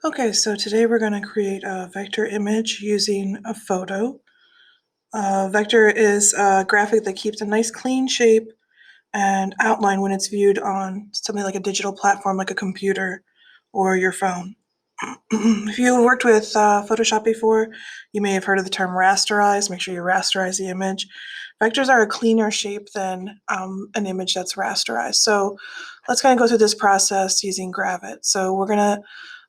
Okay, so today we're going to create a vector image using a photo. Vector is a graphic that keeps a nice clean shape and outline when it's viewed on something like a digital platform like a computer or your phone. If you worked with Photoshop before, you may have heard of the term rasterize. Make sure you rasterize the image. Vectors are a cleaner shape than an image that's rasterized. So let's kind of go through this process using Gravit. So we're going to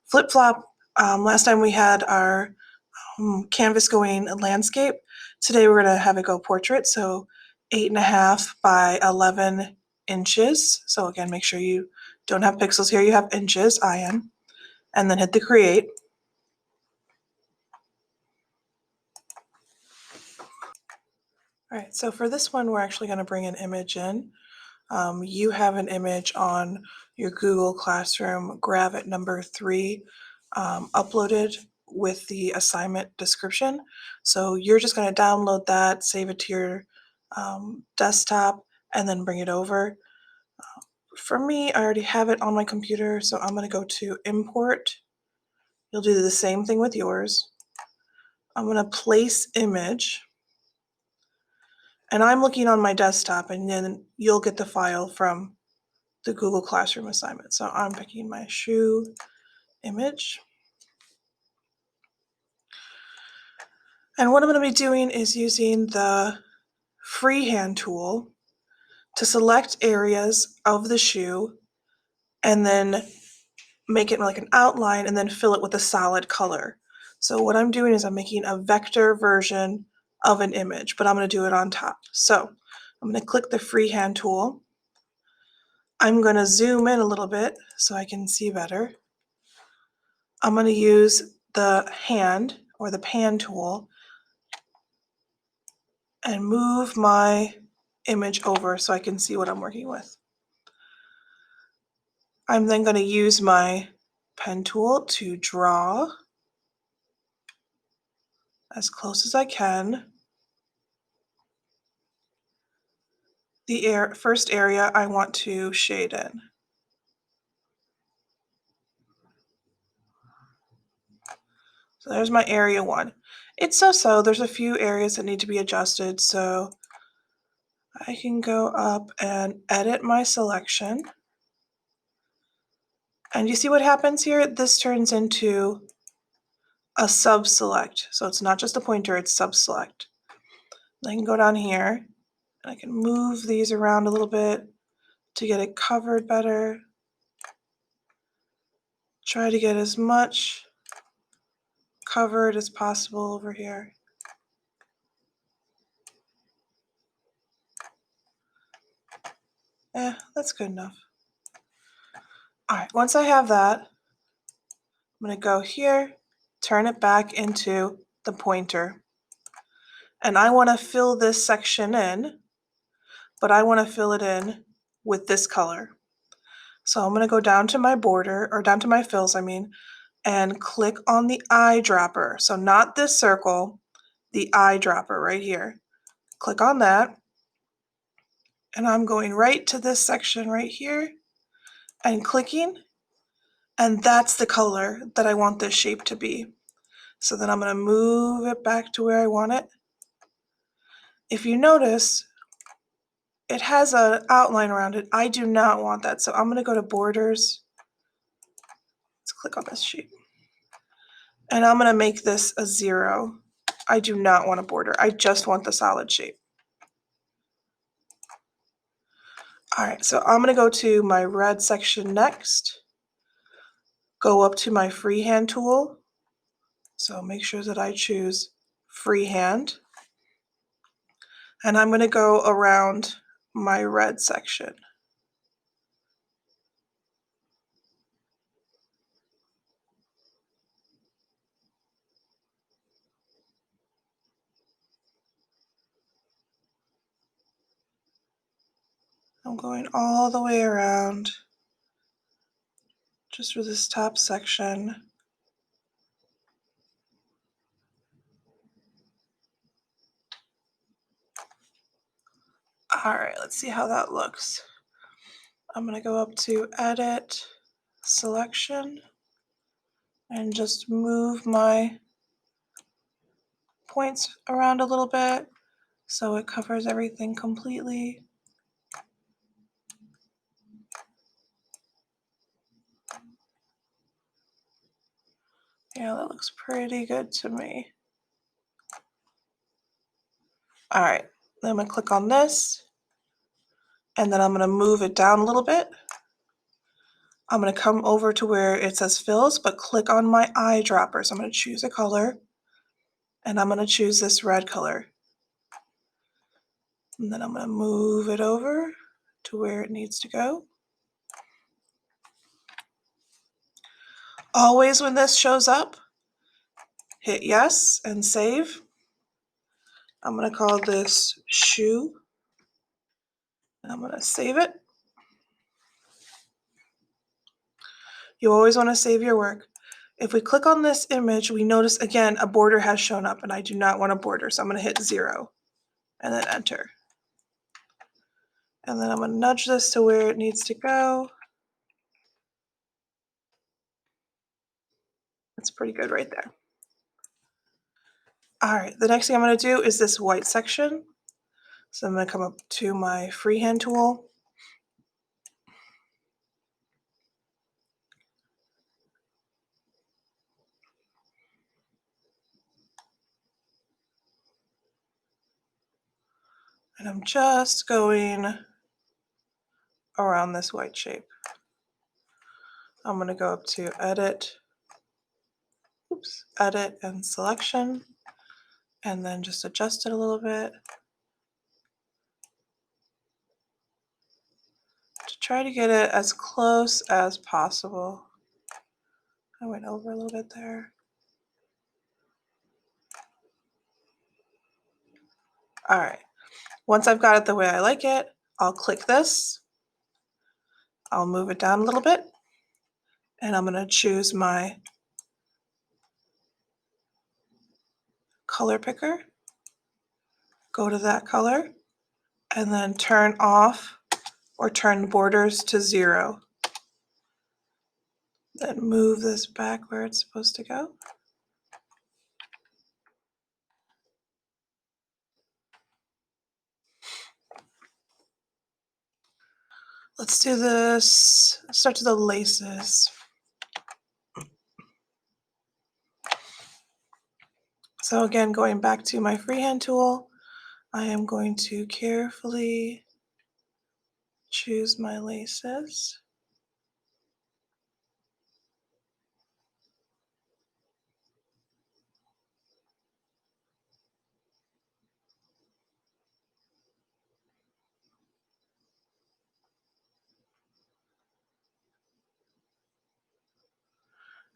flip-flop. Last time we had our canvas going landscape. Today we're going to have it go portrait. So 8.5 by 11 inches. So again, make sure you don't have pixels here. You have inches, IN. And then hit the create. All right, so for this one, we're actually going to bring an image in. You have an image on your Google Classroom Gravit number 3 uploaded with the assignment description. So you're just going to download that, save it to your desktop, and then bring it over. For me, I already have it on my computer, so I'm going to go to Import. You'll do the same thing with yours. I'm going to place image. And I'm looking on my desktop, and then you'll get the file from the Google Classroom assignment. So I'm picking my shoe image. And what I'm going to be doing is using the freehand tool to select areas of the shoe and then make it like an outline and then fill it with a solid color. So what I'm doing is I'm making a vector version of an image, but I'm going to do it on top. So I'm going to click the freehand tool. I'm going to zoom in a little bit so I can see better. I'm going to use the hand or the pan tool and move my image over so I can see what I'm working with. I'm then going to use my pen tool to draw as close as I can the first area I want to shade in. So there's my area 1. It's so-so. There's a few areas that need to be adjusted, so I can go up and edit my selection. And you see what happens here? This turns into a sub-select. So it's not just a pointer, it's sub-select. I can go down here and I can move these around a little bit to get it covered better. Try to get as much covered as possible over here. That's good enough. All right, once I have that, I'm going to go here, turn it back into the pointer. And I want to fill this section in, but I want to fill it in with this color. So I'm going to go down to my border, or down to my fills, and click on the eyedropper. So not this circle, the eyedropper right here. Click on that. And I'm going right to this section right here and clicking. And that's the color that I want this shape to be. So then I'm going to move it back to where I want it. If you notice, it has an outline around it. I do not want that. So I'm going to go to borders. Let's click on this shape. And I'm going to make this a 0. I do not want a border. I just want the solid shape. All right, so I'm going to go to my red section next. Go up to my freehand tool. So make sure that I choose freehand. And I'm going to go around my red section. I'm going all the way around just for this top section. All right, let's see how that looks. I'm going to go up to Edit, Selection, and just move my points around a little bit so it covers everything completely. Yeah, that looks pretty good to me. All right, then I'm gonna click on this, and then I'm gonna move it down a little bit. I'm gonna come over to where it says fills, but click on my eyedropper. So I'm gonna choose a color, and I'm gonna choose this red color. And then I'm gonna move it over to where it needs to go. Always when this shows up, hit yes and save. I'm gonna call this shoe. I'm gonna save it. You always wanna save your work. If we click on this image, we notice again a border has shown up and I do not want a border, so I'm gonna hit 0 and then enter. And then I'm gonna nudge this to where it needs to go. That's pretty good right there. All right, the next thing I'm gonna do is this white section. So I'm gonna come up to my freehand tool. And I'm just going around this white shape. I'm gonna go up to edit, edit and selection, and then just adjust it a little bit to try to get it as close as possible. I went over a little bit there. All right, once I've got it the way I like it, I'll click this, I'll move it down a little bit, and I'm gonna choose my color picker, go to that color, and then turn off or turn borders to 0. Then move this back where it's supposed to go. Let's do this, start to the laces. So again, going back to my freehand tool, I am going to carefully choose my laces.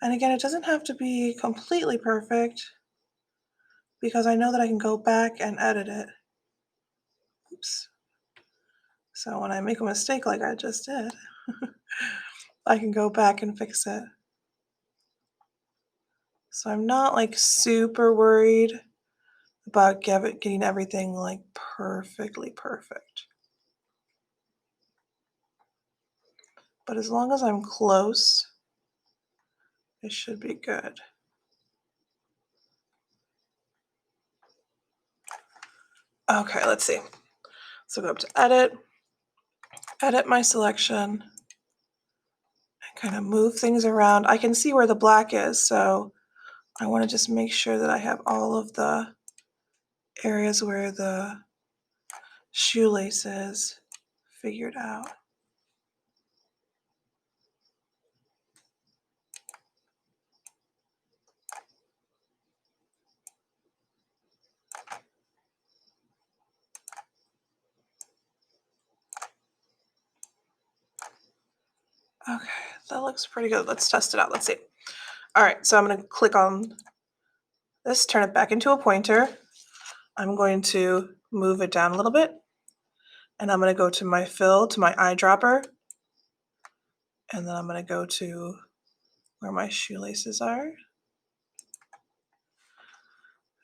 And again, it doesn't have to be completely perfect because I know that I can go back and edit it. Oops. So when I make a mistake like I just did, I can go back and fix it. So I'm not like super worried about getting everything like perfectly perfect. But as long as I'm close, it should be good. Okay, let's see. So go up to edit, edit my selection, and kind of move things around. I can see where the black is, so I want to just make sure that I have all of the areas where the shoelace is figured out. Okay, that looks pretty good. Let's test it out. Let's see. All right, so I'm going to click on this, turn it back into a pointer. I'm going to move it down a little bit, and I'm going to go to my fill, to my eyedropper, and then I'm going to go to where my shoelaces are.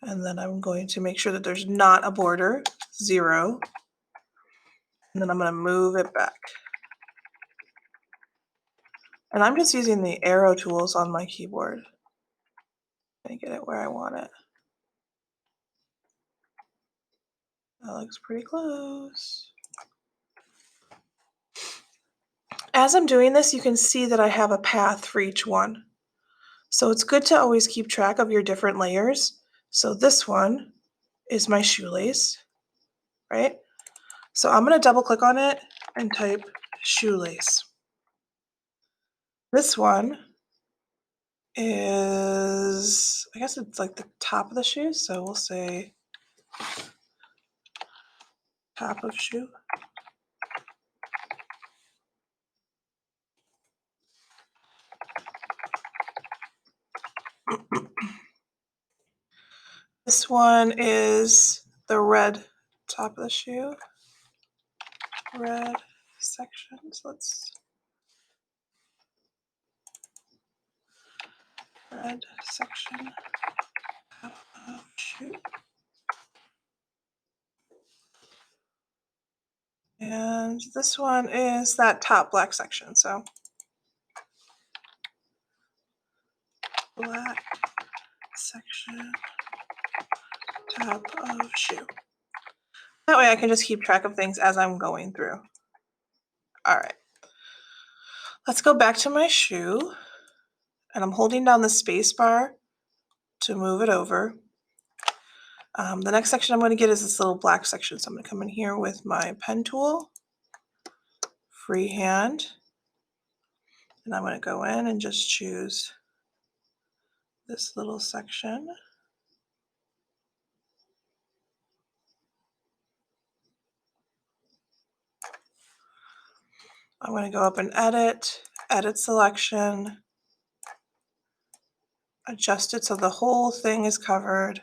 And then I'm going to make sure that there's not a border, 0. And then I'm going to move it back. And I'm just using the arrow tools on my keyboard. and get it where I want it. That looks pretty close. As I'm doing this, you can see that I have a path for each one. So it's good to always keep track of your different layers. So this one is my shoelace, right? So I'm going to double click on it and type shoelace. This one is, I guess it's like the top of the shoe, so we'll say top of shoe. This one is the red top of the shoe, red sections. Let's red section top of shoe. And this one is that top black section, so black section top of shoe. That way I can just keep track of things as I'm going through. All right, let's go back to my shoe, and I'm holding down the space bar to move it over. The next section I'm going to get is this little black section, so I'm going to come in here with my pen tool, freehand, and I'm going to go in and just choose this little section. I'm going to go up and edit selection, adjust it so the whole thing is covered.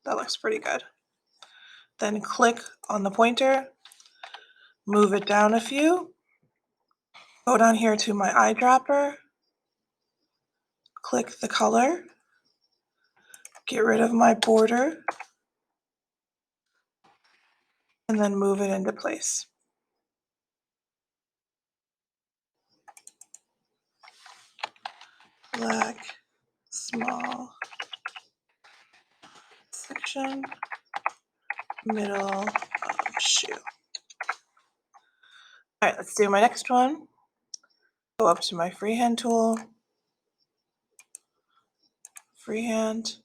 That looks pretty good. Then click on the pointer, move it down a few, go down here to my eyedropper, click the color, get rid of my border, and then move it into place. Black, small section, middle of shoe. All right, let's do my next one. Go up to my freehand tool, freehand,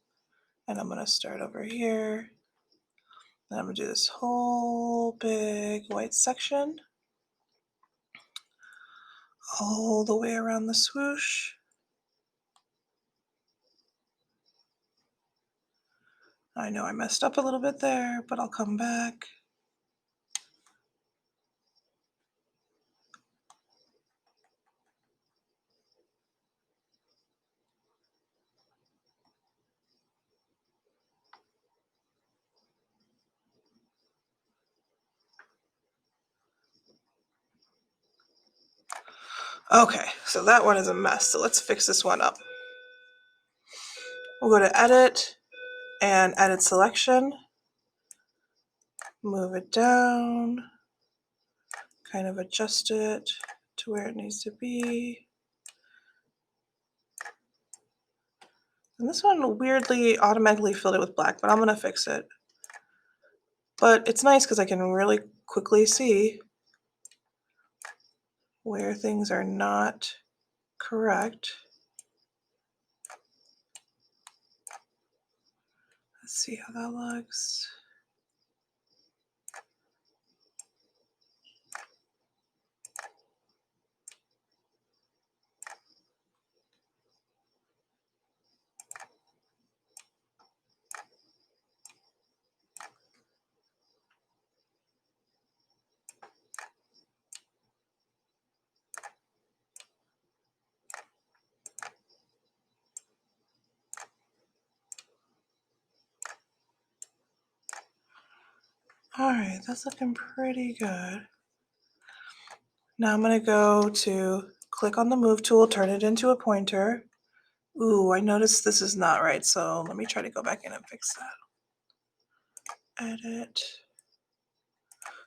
and I'm gonna start over here. Then I'm gonna do this whole big white section all the way around the swoosh. I know I messed up a little bit there, but I'll come back. Okay, so that one is a mess, so let's fix this one up. We'll go to edit and edit selection, move it down, kind of adjust it to where it needs to be. And this one weirdly automatically filled it with black, but I'm gonna fix it. But it's nice because I can really quickly see where things are not correct. Let's see how that looks. All right, that's looking pretty good. Now I'm gonna go to click on the move tool, turn it into a pointer. Ooh, I noticed this is not right, so let me try to go back in and fix that. Edit,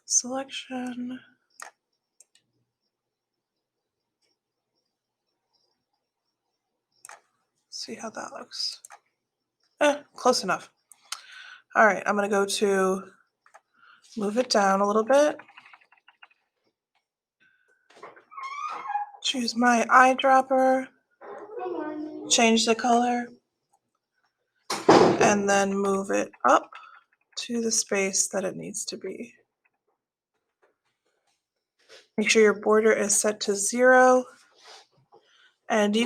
selection. Let's See how that looks. Close enough. All right, I'm gonna go to move it down a little bit. Choose my eyedropper, change the color, and then move it up to the space that it needs to be. Make sure your border is set to 0, and you